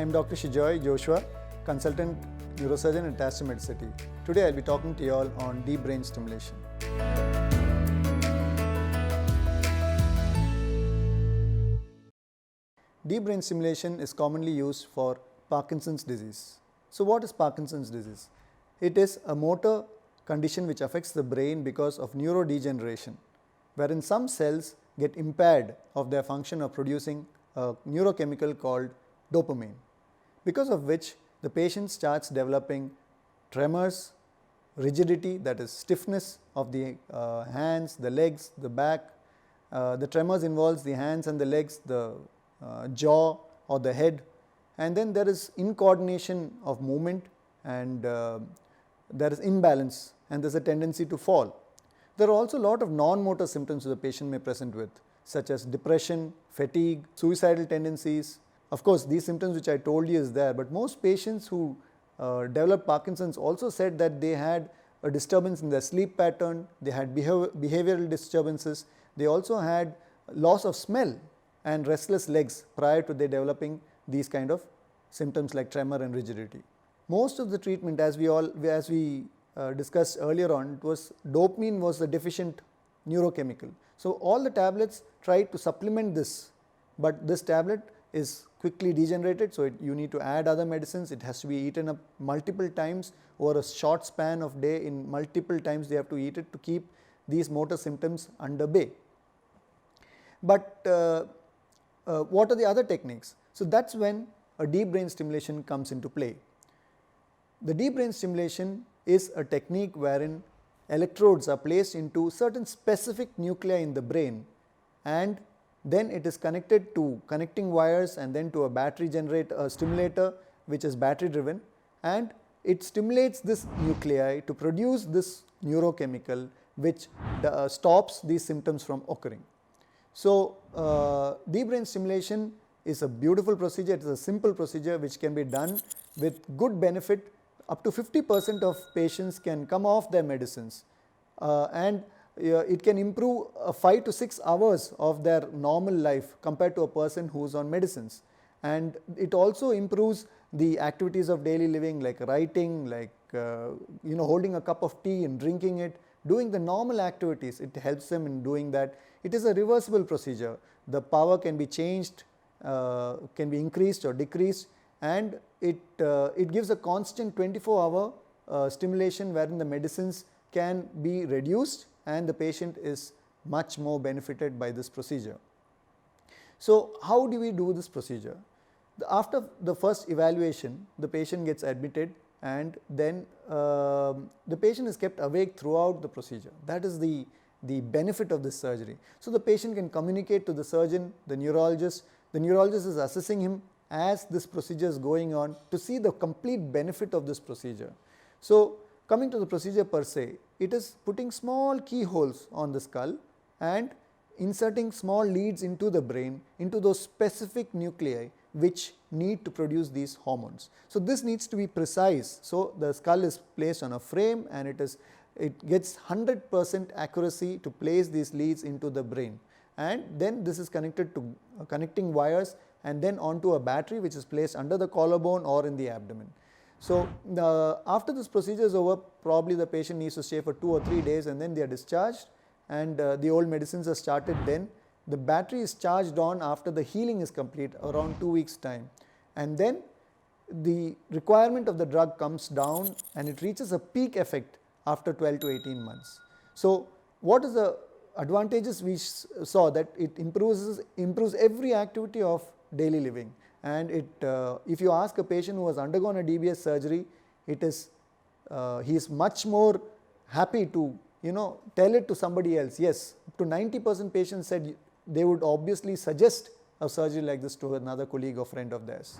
I'm Dr. Shijoy Joshua, consultant neurosurgeon at Aster Medcity. Today I'll be talking to you all on deep brain stimulation. Deep brain stimulation is commonly used for Parkinson's disease. So what is Parkinson's disease? It is a motor condition which affects the brain because of neurodegeneration, wherein some cells get impaired of their function of producing a neurochemical called dopamine, because of which the patient starts developing tremors, rigidity, that is stiffness of the hands, the legs, the back. The tremors involves the hands and the legs, the jaw or the head, and then there is incoordination of movement, and there is imbalance, and there is a tendency to fall. There are also a lot of non-motor symptoms the patient may present with, such as depression, fatigue, suicidal tendencies. Of course, these symptoms which I told you is there, but most patients who developed Parkinson's also said that they had a disturbance in their sleep pattern, they had behavioral disturbances, they also had loss of smell and restless legs prior to their developing these kind of symptoms like tremor and rigidity. Most of the treatment, as we discussed earlier on, it was dopamine was the deficient neurochemical. So all the tablets tried to supplement this, but this tablet is quickly degenerated, so you need to add other medicines. It has to be eaten up multiple times over a short span of day. In multiple times they have to eat it to keep these motor symptoms under bay. But what are the other techniques? So that's when a deep brain stimulation comes into play. The deep brain stimulation is a technique wherein electrodes are placed into certain specific nuclei in the brain, and then it is connected to connecting wires and then to a battery stimulator which is battery driven, and it stimulates this nuclei to produce this neurochemical which stops these symptoms from occurring. So deep brain stimulation is a beautiful procedure. It is a simple procedure which can be done with good benefit. Up to 50% of patients can come off their medicines, and it can improve 5 to 6 hours of their normal life compared to a person who is on medicines. And it also improves the activities of daily living, like writing, like holding a cup of tea and drinking it, doing the normal activities. It helps them in doing that. It is a reversible procedure. The power can be changed, can be increased or decreased, and it gives a constant 24-hour stimulation wherein the medicines can be reduced and the patient is much more benefited by this procedure. So how do we do this procedure? After the first evaluation, the patient gets admitted, and then the patient is kept awake throughout the procedure. That is the benefit of this surgery. So the patient can communicate to the surgeon, the neurologist. The neurologist is assessing him as this procedure is going on to see the complete benefit of this procedure. So coming to the procedure per se, it is putting small keyholes on the skull and inserting small leads into the brain, into those specific nuclei which need to produce these hormones. So this needs to be precise. So the skull is placed on a frame, and it gets 100% accuracy to place these leads into the brain, and then this is connected to connecting wires and then onto a battery which is placed under the collarbone or in the abdomen. So after this procedure is over, probably the patient needs to stay for 2 or 3 days, and then they are discharged, and the old medicines are started. Then the battery is charged on after the healing is complete, around 2 weeks time, and then the requirement of the drug comes down and it reaches a peak effect after 12 to 18 months. So what is the advantages we saw? That it improves every activity of daily living, and if you ask a patient who has undergone a DBS surgery, he is much more happy to tell it to somebody else. Yes, up to 90% patients said they would obviously suggest a surgery like this to another colleague or friend of theirs.